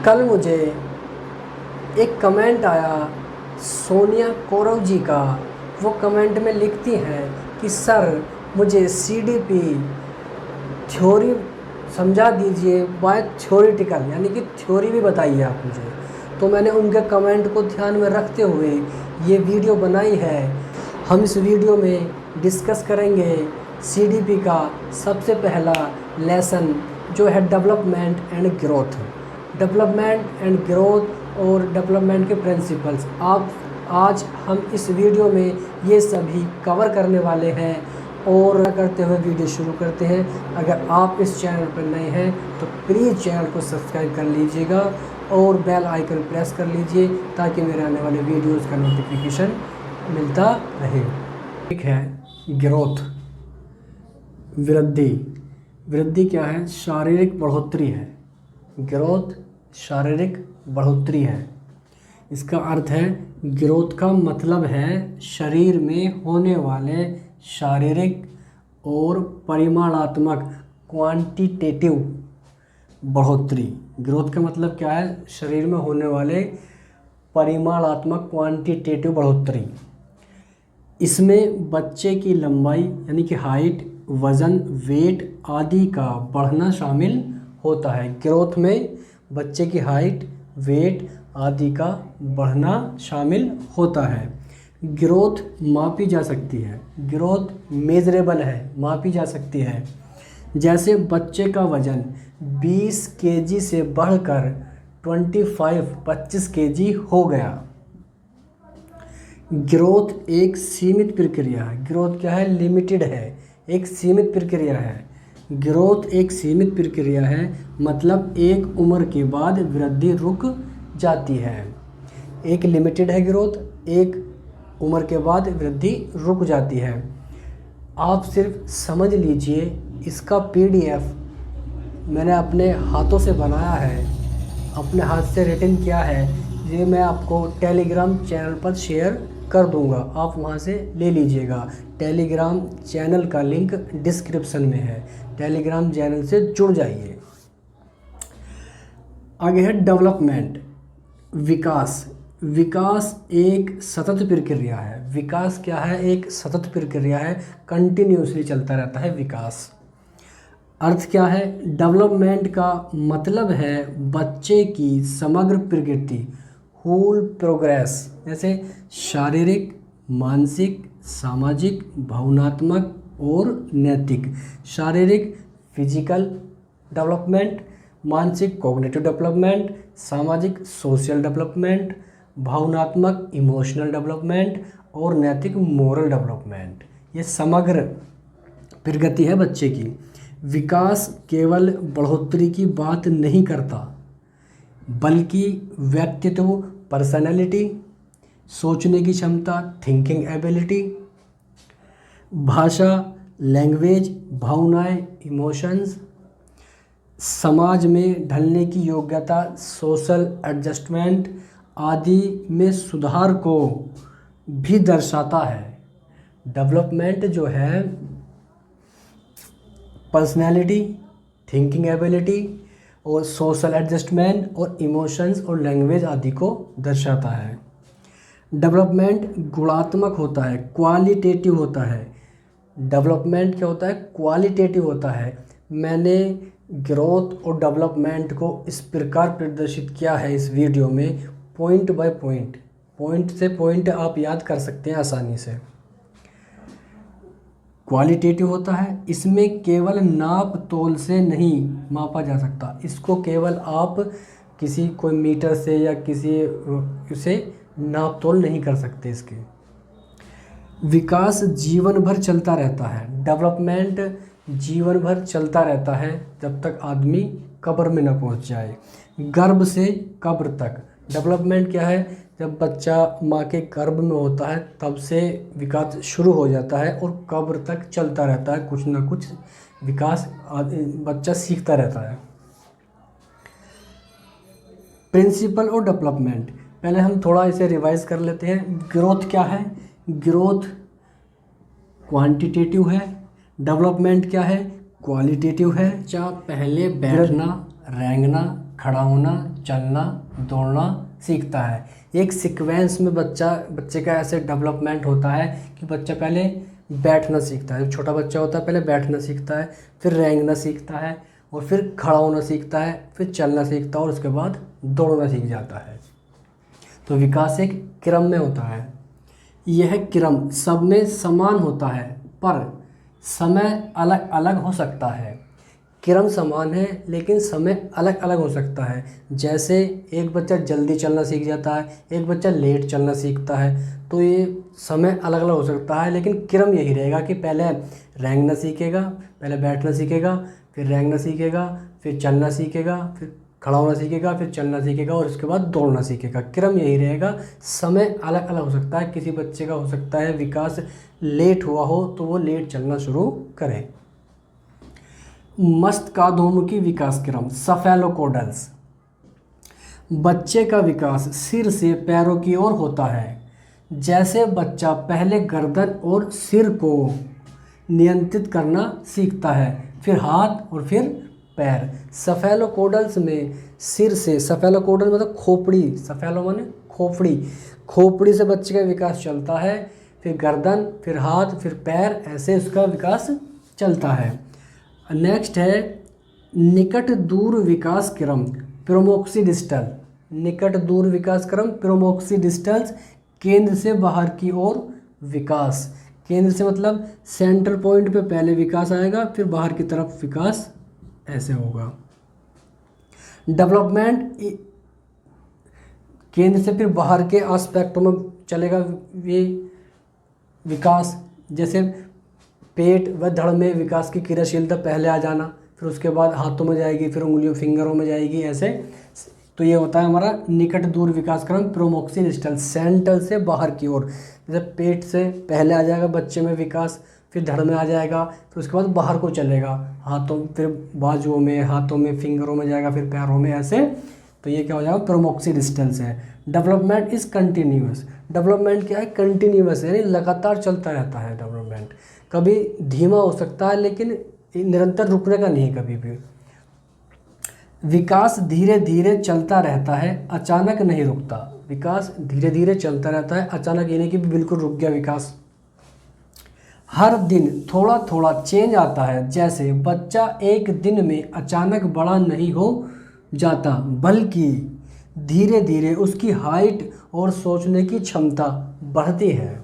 कल मुझे एक कमेंट आया सोनिया कौरव जी का। वो कमेंट में लिखती हैं कि सर मुझे सीडीपी थ्योरी समझा दीजिए बाय थ्योरेटिकल, यानी कि थ्योरी भी बताइए आप मुझे। तो मैंने उनके कमेंट को ध्यान में रखते हुए ये वीडियो बनाई है। हम इस वीडियो में डिस्कस करेंगे सीडीपी का सबसे पहला लेसन जो है development and growth. Development and growth और डेवलपमेंट के प्रिंसिपल्स आज हम इस वीडियो में ये सभी कवर करने वाले हैं। और करते हुए वीडियो शुरू करते हैं। अगर आप इस चैनल पर नए हैं तो प्लीज़ चैनल को सब्सक्राइब कर लीजिएगा और बेल आइकन प्रेस कर लीजिए ताकि मेरे आने वाले वीडियोज़ का नोटिफिकेशन मिलता रहे। ठीक है, ग्रोथ वृद्धि। वृद्धि क्या है? शारीरिक बढ़ोतरी है। ग्रोथ शारीरिक बढ़ोतरी है। इसका अर्थ है ग्रोथ का मतलब है शरीर में होने वाले शारीरिक और परिमाणात्मक क्वांटिटेटिव बढ़ोतरी। ग्रोथ का मतलब क्या है? शरीर में होने वाले परिमाणात्मक क्वांटिटेटिव बढ़ोतरी। इसमें बच्चे की लंबाई यानी कि हाइट, वज़न, वेट आदि का बढ़ना शामिल होता है। ग्रोथ में बच्चे की हाइट, वेट आदि का बढ़ना शामिल होता है। ग्रोथ मापी जा सकती है। ग्रोथ मेजरेबल है, मापी जा सकती है। जैसे बच्चे का वज़न 20 केजी से बढ़कर 25 केजी हो गया। ग्रोथ एक सीमित प्रक्रिया है। ग्रोथ क्या है? लिमिटेड है, एक सीमित प्रक्रिया है। ग्रोथ एक सीमित प्रक्रिया है, मतलब एक उम्र के बाद वृद्धि रुक जाती है। एक लिमिटेड है ग्रोथ, एक उम्र के बाद वृद्धि रुक जाती है। आप सिर्फ समझ लीजिए, इसका पीडीएफ मैंने अपने हाथों से बनाया है, अपने हाथ से रिटन किया है। ये मैं आपको टेलीग्राम चैनल पर शेयर कर दूंगा, आप वहाँ से ले लीजिएगा। टेलीग्राम चैनल का लिंक डिस्क्रिप्शन में है, टेलीग्राम चैनल से जुड़ जाइए। आगे है डेवलपमेंट, विकास। विकास एक सतत प्रक्रिया है। विकास क्या है? एक सतत प्रक्रिया है, कंटिन्यूसली चलता रहता है विकास। अर्थ क्या है? डेवलपमेंट का मतलब है बच्चे की समग्र प्रगति, होल प्रोग्रेस। जैसे शारीरिक, मानसिक, सामाजिक, भावनात्मक और नैतिक। शारीरिक फिजिकल डेवलपमेंट, मानसिक कॉग्निटिव डेवलपमेंट, सामाजिक सोशल डेवलपमेंट, भावनात्मक इमोशनल डेवलपमेंट और नैतिक मोरल डेवलपमेंट। ये समग्र प्रगति है बच्चे की। विकास केवल बढ़ोतरी की बात नहीं करता, बल्कि व्यक्तित्व, पर्सनैलिटी, सोचने की क्षमता, थिंकिंग एबिलिटी, भाषा, लैंग्वेज, भावनाएं, इमोशंस, समाज में ढलने की योग्यता, सोशल एडजस्टमेंट आदि में सुधार को भी दर्शाता है। डेवलपमेंट जो है पर्सनैलिटी, थिंकिंग एबिलिटी और सोशल एडजस्टमेंट और इमोशंस और लैंग्वेज आदि को दर्शाता है। डेवलपमेंट गुणात्मक होता है, क्वालिटेटिव होता है। डेवलपमेंट क्या होता है? क्वालिटेटिव होता है। मैंने ग्रोथ और डेवलपमेंट को इस प्रकार प्रदर्शित किया है इस वीडियो में, पॉइंट बाय पॉइंट, पॉइंट से पॉइंट आप याद कर सकते हैं आसानी से। क्वालिटेटिव होता है, इसमें केवल नाप तोल से नहीं मापा जा सकता। इसको केवल आप किसी कोई मीटर से या किसी से नाप तोल नहीं कर सकते। इसके विकास जीवन भर चलता रहता है। डेवलपमेंट जीवन भर चलता रहता है जब तक आदमी कब्र में न पहुंच जाए। गर्भ से कब्र तक डेवलपमेंट क्या है? जब बच्चा माँ के गर्भ में होता है तब से विकास शुरू हो जाता है और कब्र तक चलता रहता है। कुछ ना कुछ विकास बच्चा सीखता रहता है। प्रिंसिपल और डेवलपमेंट, पहले हम थोड़ा इसे रिवाइज कर लेते हैं। ग्रोथ क्या है? ग्रोथ क्वांटिटेटिव है। डेवलपमेंट क्या है? क्वालिटेटिव है। पहले बैठना, रेंगना, खड़ा होना, चलना, दौड़ना सीखता है। एक सीक्वेंस में बच्चे का ऐसे डेवलपमेंट होता है कि बच्चा पहले बैठना सीखता है, छोटा बच्चा होता है पहले बैठना सीखता है, फिर रेंगना सीखता है, और फिर खड़ा होना सीखता है, फिर चलना सीखता है, और उसके बाद दौड़ना सीख जाता है। तो विकास एक क्रम में होता है। यह क्रम सब में समान होता है, पर समय अलग अलग हो सकता है। क्रम समान है लेकिन समय अलग अलग हो सकता है। जैसे एक बच्चा जल्दी चलना सीख जाता है, एक बच्चा लेट चलना सीखता है, तो ये समय अलग अलग हो सकता है, लेकिन क्रम यही रहेगा कि पहले रेंगना सीखेगा, पहले बैठना सीखेगा, फिर रेंगना सीखेगा, फिर चलना सीखेगा, फिर खड़ा होना सीखेगा, फिर चलना सीखेगा, और उसके बाद दौड़ना सीखेगा। क्रम यही रहेगा। समय अलग अलग हो सकता है। किसी बच्चे का हो सकता है विकास लेट हुआ हो तो वो लेट चलना शुरू करे। मस्तिष्कोन्मुखी विकास क्रम, सेफेलोपोडल्स। बच्चे का विकास सिर से पैरों की ओर होता है। जैसे बच्चा पहले गर्दन और सिर को नियंत्रित करना सीखता है, फिर हाथ और फिर पैर। सेफेलोपोडल्स में सिर से, सेफेलोपोडल मतलब खोपड़ी, सेफेलो माने खोपड़ी, खोपड़ी से बच्चे का विकास चलता है, फिर गर्दन, फिर हाथ, फिर पैर, ऐसे उसका विकास चलता है। नेक्स्ट है निकट दूर विकास क्रम, प्रोमोक्सीडिस्टल। निकट दूर विकास क्रम प्रोमोक्सीडिस्टल, केंद्र से बाहर की ओर विकास। केंद्र से मतलब सेंटर पॉइंट पे पहले विकास आएगा, फिर बाहर की तरफ विकास ऐसे होगा। डेवलपमेंट केंद्र से फिर बाहर के एस्पेक्टों में चलेगा ये विकास। जैसे पेट व धड़ में विकास की क्रियाशीलता पहले आ जाना, फिर उसके बाद हाथों में जाएगी, फिर उंगलियों फिंगरों में जाएगी, ऐसे। तो ये होता है हमारा निकट दूर विकास क्रम प्रोमोक्सीडिस्टल, सेंटर से बाहर की ओर। जैसे पेट से पहले आ जाएगा बच्चे में विकास, फिर धड़ में आ जाएगा, फिर उसके बाद बाहर को चलेगा, हाथों, फिर बाजुओं में, हाथों में, फिंगरों में जाएगा, फिर पैरों में, ऐसे। तो ये क्या हो जाएगा, प्रोमोक्सीडिस्टल है। Development is continuous. डेवलपमेंट क्या है, कंटिन्यूअस है, यानी लगातार चलता रहता है डेवलपमेंट। कभी धीमा हो सकता है लेकिन निरंतर रुकने का नहीं कभी भी। विकास धीरे धीरे चलता रहता है, अचानक नहीं रुकता। विकास धीरे धीरे चलता रहता है, अचानक ये नहीं कि बिल्कुल रुक गया विकास। हर दिन थोड़ा थोड़ा चेंज आता है। जैसे बच्चा एक दिन में अचानक बड़ा नहीं हो जाता, बल्कि धीरे धीरे उसकी हाइट और सोचने की क्षमता बढ़ती है।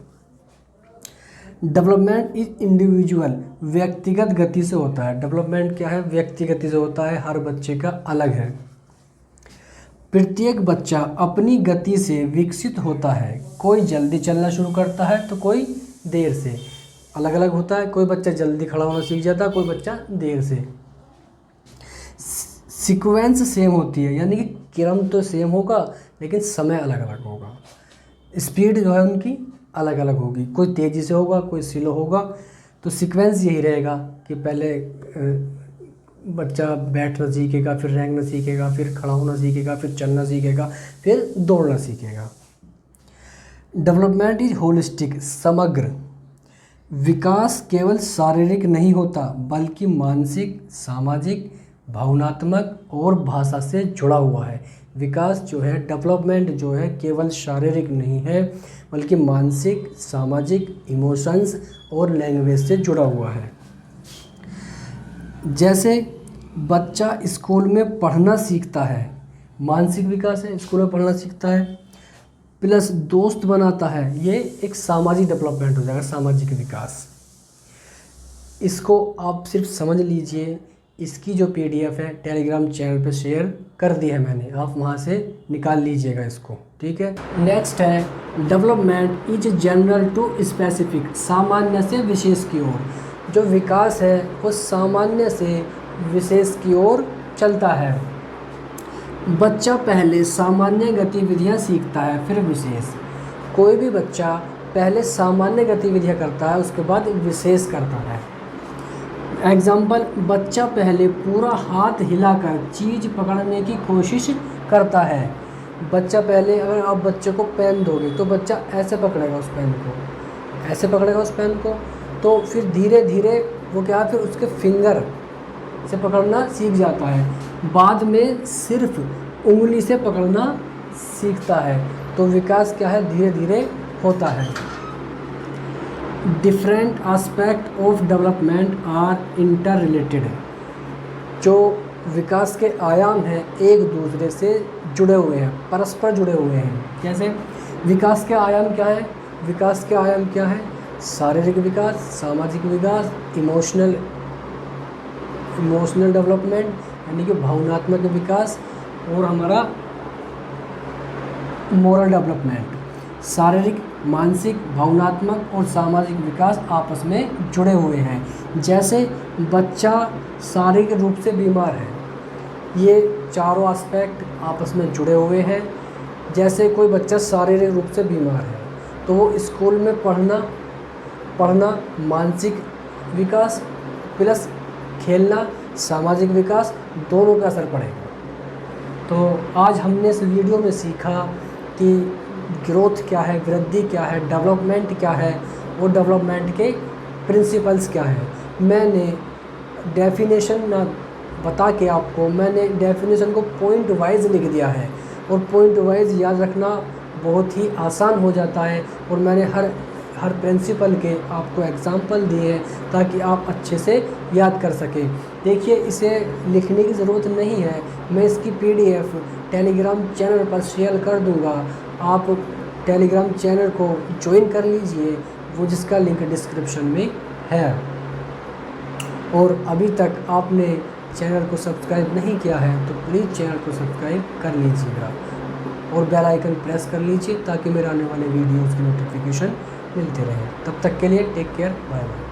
डेवलपमेंट इज इंडिविजुअल, व्यक्तिगत गति से होता है। डेवलपमेंट क्या है, व्यक्तिगत से होता है, हर बच्चे का अलग है। प्रत्येक बच्चा अपनी गति से विकसित होता है। कोई जल्दी चलना शुरू करता है तो कोई देर से, अलग अलग होता है। कोई बच्चा जल्दी खड़ा होना सीख जाता है, कोई बच्चा देर से। सीक्वेंस सेम होती है, यानी कि क्रम तो सेम होगा लेकिन समय अलग अलग होगा। स्पीड जो है उनकी अलग अलग होगी, कोई तेज़ी से होगा, कोई स्लो होगा। तो सीक्वेंस यही रहेगा कि पहले बच्चा बैठना सीखेगा, फिर रेंगना सीखेगा, फिर खड़ा होना सीखेगा, फिर चलना सीखेगा, फिर दौड़ना सीखेगा। डेवलपमेंट इज होलिस्टिक, समग्र। विकास केवल शारीरिक नहीं होता बल्कि मानसिक, सामाजिक, भावनात्मक और भाषा से जुड़ा हुआ है। विकास जो है, डेवलपमेंट जो है, केवल शारीरिक नहीं है बल्कि मानसिक, सामाजिक, इमोशंस और लैंग्वेज से जुड़ा हुआ है। जैसे बच्चा स्कूल में पढ़ना सीखता है, मानसिक विकास है, स्कूल में पढ़ना सीखता है, प्लस दोस्त बनाता है, ये एक सामाजिक डेवलपमेंट हो जाएगा, सामाजिक विकास। इसको आप सिर्फ समझ लीजिए। इसकी जो PDF है टेलीग्राम चैनल पे शेयर कर दी है मैंने, आप वहाँ से निकाल लीजिएगा इसको, ठीक है। नेक्स्ट है development is general to specific, सामान्य से विशेष की ओर। जो विकास है वो सामान्य से विशेष की ओर चलता है। बच्चा पहले सामान्य गतिविधियाँ सीखता है, फिर विशेष। कोई भी बच्चा पहले सामान्य गतिविधियाँ करता है, उसके बाद विशेष करता है। एग्जाम्पल, बच्चा पहले पूरा हाथ हिलाकर चीज़ पकड़ने की कोशिश करता है। बच्चा पहले, अगर आप बच्चे को पेन दोगे तो बच्चा ऐसे पकड़ेगा उस पेन को, ऐसे पकड़ेगा उस पेन को। तो फिर धीरे धीरे वो क्या, फिर उसके फिंगर से पकड़ना सीख जाता है। बाद में सिर्फ उंगली से पकड़ना सीखता है। तो विकास क्या है, धीरे धीरे होता है। Different aspect of development are interrelated. जो विकास के आयाम हैं एक दूसरे से जुड़े हुए हैं, परस्पर जुड़े हुए हैं। जैसे विकास के आयाम क्या है, विकास के आयाम क्या है, शारीरिक विकास, सामाजिक विकास, इमोशनल डेवलपमेंट यानी कि भावनात्मक विकास, और हमारा मोरल डेवलपमेंट। शारीरिक, मानसिक, भावनात्मक और सामाजिक विकास आपस में जुड़े हुए हैं। जैसे बच्चा शारीरिक रूप से बीमार है, ये चारों एस्पेक्ट आपस में जुड़े हुए हैं। जैसे कोई बच्चा शारीरिक रूप से बीमार है तो वो स्कूल में पढ़ना मानसिक विकास प्लस खेलना सामाजिक विकास, दोनों का असर पड़ेगा। तो आज हमने इस वीडियो में सीखा कि ग्रोथ क्या है, वृद्धि क्या है, डेवलपमेंट क्या है और डेवलपमेंट के प्रिंसिपल्स क्या है। मैंने डेफिनेशन ना बता के आपको, मैंने डेफिनेशन को पॉइंट वाइज लिख दिया है और पॉइंट वाइज याद रखना बहुत ही आसान हो जाता है। और मैंने हर प्रिंसिपल के आपको एग्जाम्पल दिए हैं ताकि आप अच्छे से याद कर सकें। देखिए, इसे लिखने की ज़रूरत नहीं है, मैं इसकी PDF टेलीग्राम चैनल पर शेयर कर दूंगा। आप टेलीग्राम चैनल को ज्वाइन कर लीजिए, वो जिसका लिंक डिस्क्रिप्शन में है। और अभी तक आपने चैनल को सब्सक्राइब नहीं किया है तो प्लीज़ चैनल को सब्सक्राइब कर लीजिएगा और बेल आइकन प्रेस कर लीजिए ताकि मेरे आने वाले वीडियोज़ की नोटिफिकेशन मिलते रहे। तब तक के लिए टेक केयर, बाय बाय।